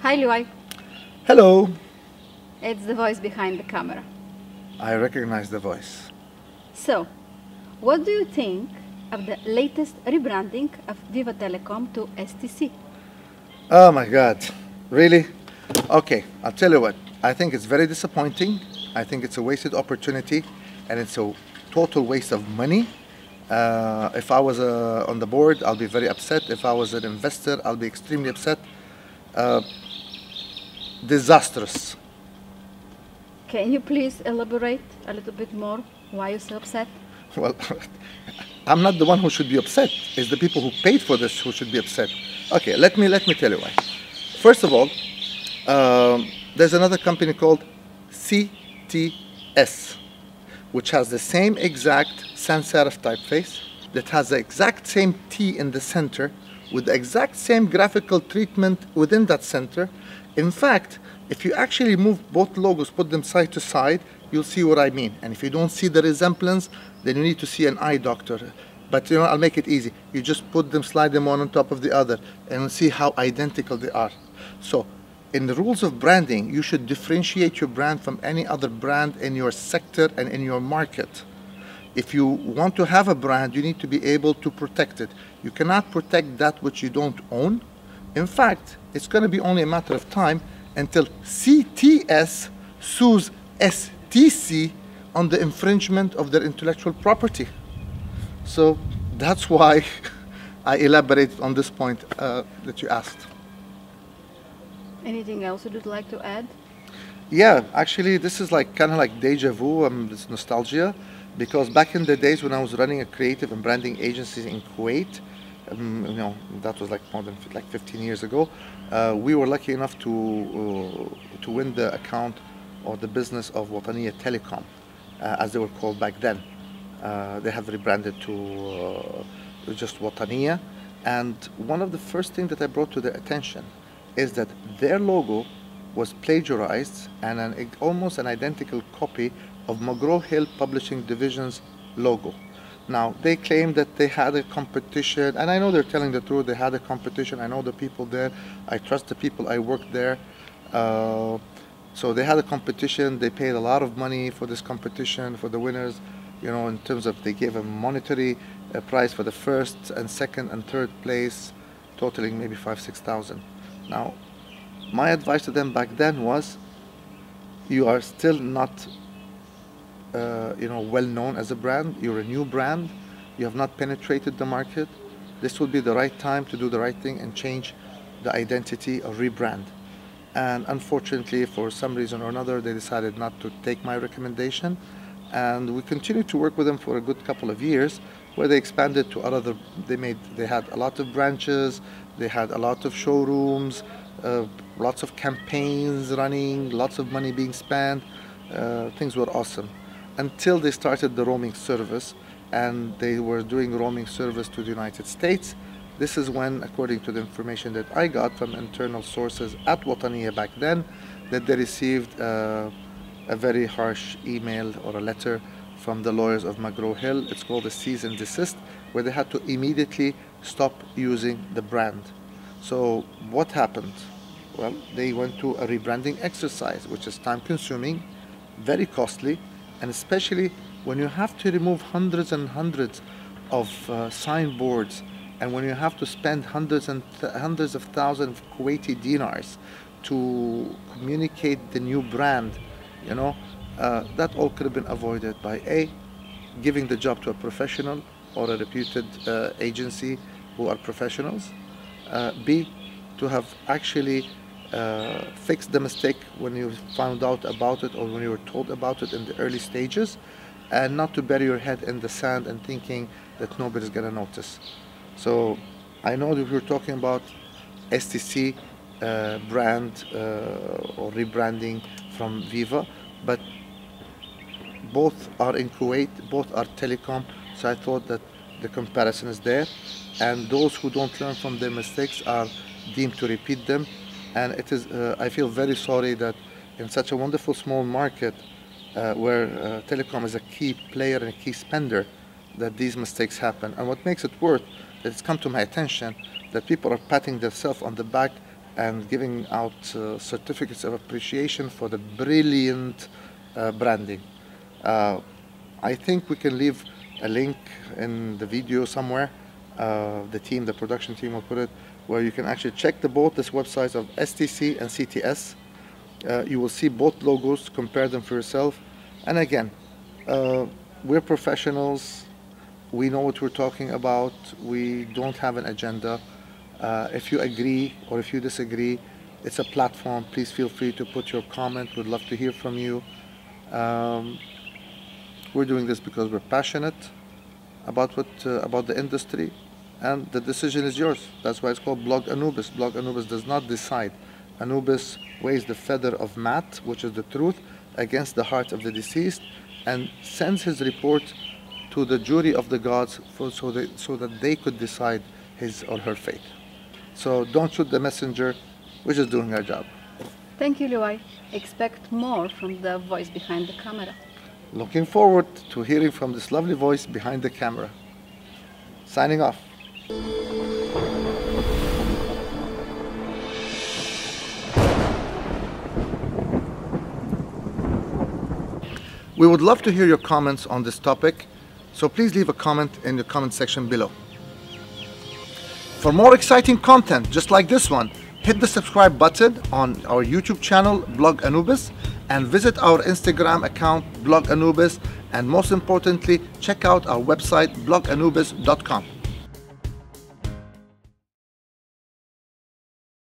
Hi, Luai. Hello. It's the voice behind the camera. I recognize the voice. So, what do you think of the latest rebranding of Viva Telecom to STC? Oh my God. Really? Okay, I'll tell you what. I think it's very disappointing. I think it's a wasted opportunity and it's a total waste of money. If I was on the board, I'll be very upset. If I was an investor, I'll be extremely upset. Disastrous. Can you please elaborate a little bit more why you're so upset? Well, I'm not the one who should be upset. It's the people who paid for this who should be upset. Okay, let me tell you why. First of all, there's another company called CTS, which has the same exact sans serif typeface, that has the exact same T in the center, with the exact same graphical treatment within that center. In fact, if you actually move both logos, put them side to side, you'll see what I mean. And if you don't see the resemblance, then you need to see an eye doctor. But I'll make it easy. You just put them, slide them one on top of the other, and see how identical they are. So, in the rules of branding, you should differentiate your brand from any other brand in your sector and in your market. If you want to have a brand, you need to be able to protect it. You cannot protect that which you don't own. In fact, it's going to be only a matter of time until CTS sues STC on the infringement of their intellectual property. So that's why I elaborated on this point that you asked. Anything else you'd like to add? Yeah, actually, this is kind of like deja vu, this nostalgia, because back in the days when I was running a creative and branding agency in Kuwait, that was more than 15 years ago. We were lucky enough to win the account or the business of Wataniya Telecom, as they were called back then. They have rebranded to just Wataniya, and one of the first things that I brought to their attention is that their logo was plagiarized and almost an identical copy of McGraw Hill Publishing Division's logo. Now, they claim that they had a competition, and I know they're telling the truth. They had a competition. I know the people there. I trust the people. I worked there. So they had a competition. They paid a lot of money for this competition, for the winners, in terms of they gave a monetary prize for the first and second and third place, totaling maybe 5,000–6,000. Now, my advice to them back then was, you are still not well known as a brand. You're a new brand. You have not penetrated the market. This would be the right time to do the right thing and change the identity or rebrand. And unfortunately, for some reason or another, they decided not to take my recommendation. And we continued to work with them for a good couple of years, where they expanded to other. They had a lot of branches. They had a lot of showrooms, lots of campaigns running, lots of money being spent. Things were awesome. Until they started the roaming service, and they were doing roaming service to the United States. This is when, according to the information that I got from internal sources at Wataniya back then, that they received a very harsh email or a letter from the lawyers of McGraw Hill. It's called a cease and desist, where they had to immediately stop using the brand. So what happened? Well, they went to a rebranding exercise, which is time-consuming, very costly, and especially when you have to remove hundreds and hundreds of signboards, and when you have to spend hundreds of thousands of Kuwaiti dinars to communicate the new brand, that all could have been avoided by A, giving the job to a professional or a reputed agency who are professionals, B, to have actually fixed the mistake when you found out about it or when you were told about it in the early stages, and not to bury your head in the sand and thinking that nobody's going to notice. So I know that we're talking about STC brand or rebranding from Viva, but both are in Kuwait, both are telecom, so I thought that the comparison is there, and those who don't learn from their mistakes are deemed to repeat them. And it is, I feel very sorry that in such a wonderful small market where telecom is a key player and a key spender, that these mistakes happen. And what makes it worse, that it's come to my attention that people are patting themselves on the back and giving out certificates of appreciation for the brilliant branding. I think we can leave a link in the video somewhere. The production team will put it, where you can actually check both the websites of STC and CTS. You will see both logos, compare them for yourself. And again, we're professionals. We know what we're talking about. We don't have an agenda. If you agree or if you disagree, it's a platform. Please feel free to put your comment. We'd love to hear from you. We're doing this because we're passionate about the industry, and the decision is yours. That's why it's called Blog Anubis. Blog Anubis does not decide. Anubis weighs the feather of Maat, which is the truth, against the heart of the deceased, and sends his report to the jury of the gods so that they could decide his or her fate. So don't shoot the messenger. We're just doing our job. Thank you, Luay. Expect more from the voice behind the camera. Looking forward to hearing from this lovely voice behind the camera. Signing off. We would love to hear your comments on this topic, so please leave a comment in the comment section below. For more exciting content just like this one, hit the subscribe button on our YouTube channel, Blog Anubis, and visit our Instagram account, Blog Anubis, and most importantly, check out our website, bloganubis.com.